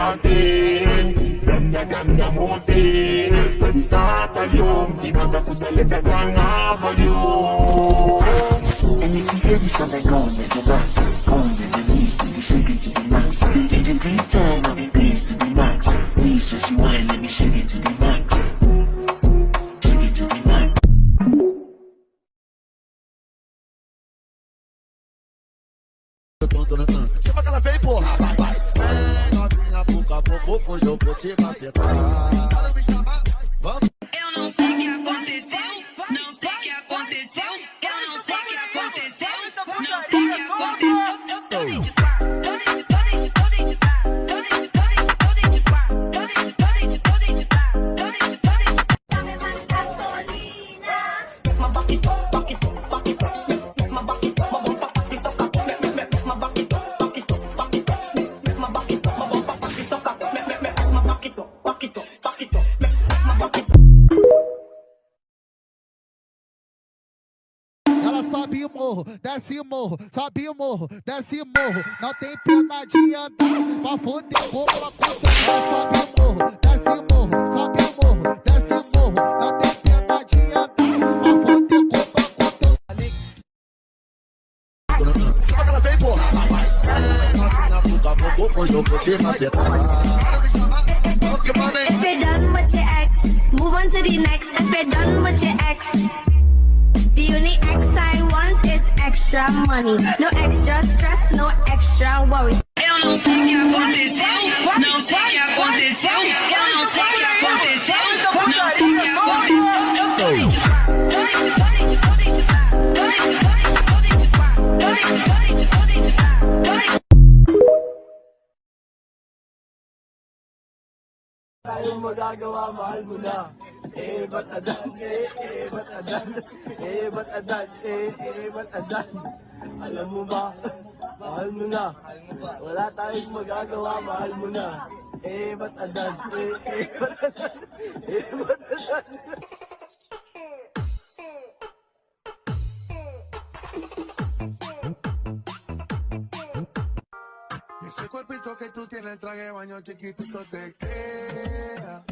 natin, ganda-ganda motin, nagtatayong, tinaga ko sa letra ng avalyo. And if you hear me something going, make it right. Going to the knees, then you shake it to the max. Did you please tell me this to the max? Please just rewind, let me shake it to the max. Shake it to the max. Chama aquela vem, porra, vai, vai. Novinha, pouco a pouco, hoje eu vou te macetar. Para me chamar, vamos. Eu não sei o que aconteceu, não sei o que aconteceu, eu não sei o que aconteceu, não sei o que aconteceu. Eu tô dentro de pá, tô dentro de pá, tô dentro de pá, tô dentro de pá, tô dentro de pá, tô dentro de pá, tô dentro de pá, tô dentro de pá. Dame mais gasolina. Uma baquito, baquito, baquito, uma baquito, uma bomba, baquito, uma baquito, baquito, baquito, uma baquito, uma bomba, baquito, uma baquito, baquito, baquito, uma baquito. Ela sobe o morro, desce o morro, sobe o morro, desce o morro. Não tem pena de andar, pra foder como ela conta. Ela sobe o morro, desce o morro, sobe o morro, desce o morro. Não tem pena de andar, pra foder como ela conta. Chama aquela vem, porra, vai, vai. Novinha, pouco a pouco, hoje eu vou te macetar. Para me chamar, vamos que mandem. If you're done with your ex, move on to the next. If you're done with your ex, the only ex I want is extra money. No extra stress, no extra worry. Eu não sei o que aconteceu, não sei o que aconteceu, eu não sei o que aconteceu, não sei o que aconteceu. Eu tô dentro de pá, tô dentro de pá, tô dentro de pá, tô dentro de pá, tô dentro de pá, tô dentro de pá, tô dentro de pá, tô dentro de pá. Tayong magagawa, mahal mo na. Ba't adan? Ba't adan? Ba't adan? Ba't adan? Alam mo ba? Mahal mo na. Wala tayong magagawa, mahal mo na. Ba't adan? Ba't adan? Ba't adan? Ese cuerpito que tú tienes, el traje de baño chiquitito te queda.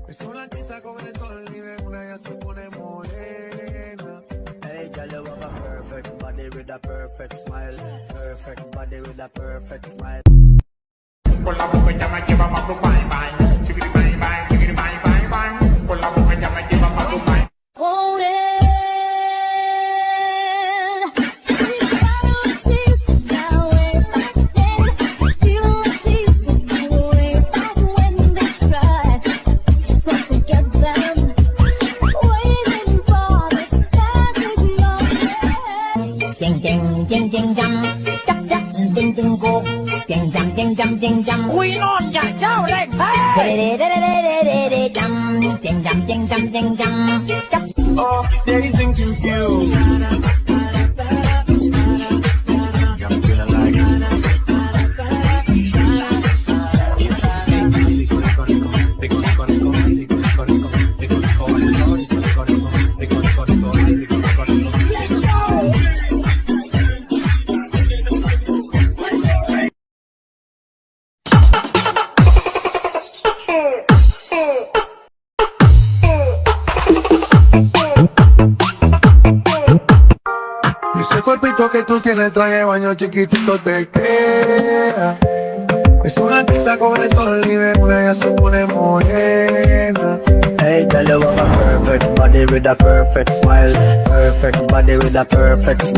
Es una blanquita con el sol y de una ya se pone morena. Hey, girl, you have a perfect body with a perfect smile. Perfect body with a perfect smile. Con la boca ya me lleva pa' tu bye bye, chiquiri bye bye, chiquiri bye bye bye. Con la boca ya me lleva pa' tu bye. Quy non nhà trao lên Oh, dazed and confused. I'm feeling like Ese cuerpito que tú tienes, el traje de baño chiquitito te queda. Es una blanquita con el sol y de una ya se pone morena. Hey, girl, you have a perfect body with a perfect smile. Perfect body with a perfect smile.